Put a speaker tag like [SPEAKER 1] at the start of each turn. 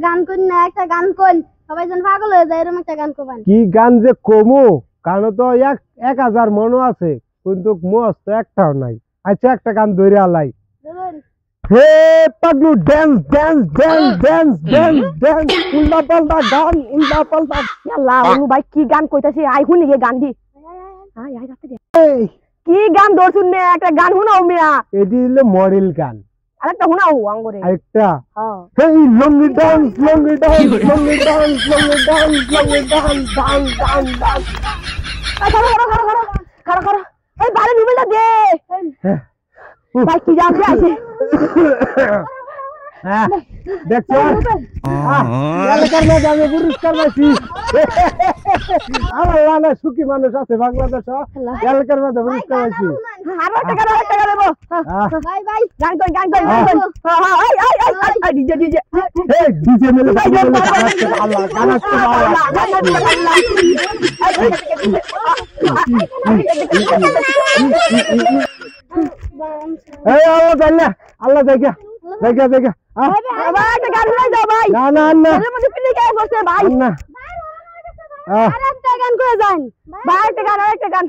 [SPEAKER 1] গান কোন না একটা গান কোন সবাই যেন পাগল হয়ে যায় এরকম একটা গান কোবান
[SPEAKER 2] কি গান যে কমু কারণ তো 1000 মনো আছে কিন্তু মস্ত একটাও নাই আচ্ছা একটা গান ধরে আলাই
[SPEAKER 1] বলুন
[SPEAKER 2] হে পাগলু dance dance dance dance dance dance উল্টা পাল্টা গান উল্টা পাল্টা
[SPEAKER 3] আল্লাহ অনু ভাই কি গান কইতাছে আই শুনি গে গান দি আই আই রাতে দে
[SPEAKER 2] এই
[SPEAKER 3] কি গান দর্শুন মে একটা গান শুনাও মিয়া
[SPEAKER 2] এটি হলো মডেল গান
[SPEAKER 3] আরেকটা শুনাও আঙ্গরে
[SPEAKER 2] আরেকটা
[SPEAKER 3] হ্যাঁ
[SPEAKER 2] হেই লঙ্গি ডান্স লঙ্গি ডান্স লঙ্গি ডান্স লঙ্গি ডান্স লঙ্গি ডান্স ডান্স ডান্স ডান্স
[SPEAKER 3] খারা এই বারে নিবেলা দে ভাই কি গান আছে
[SPEAKER 2] দেখছো এলাকার মধ্যে আমি পুরস্কার পাইছি আমার লানা সুখী মানুষ আছে বাংলাদেশ এলাকার মধ্যে পুরস্কার পাইছি
[SPEAKER 3] আরো টাকা দেব
[SPEAKER 1] ভাই ভাই
[SPEAKER 3] গান কই আই ডিজে
[SPEAKER 2] এই ডিজে মেলে আল্লাহ গান আসতে এই আল্লাহ দেখা
[SPEAKER 3] ভাই একটা গান শুনাই দাও ভাই
[SPEAKER 2] না না না
[SPEAKER 3] এর মধ্যে পিলে গায় বসে ভাই
[SPEAKER 2] না
[SPEAKER 1] আরেকটা গান করে যান
[SPEAKER 3] ভাই একটা গান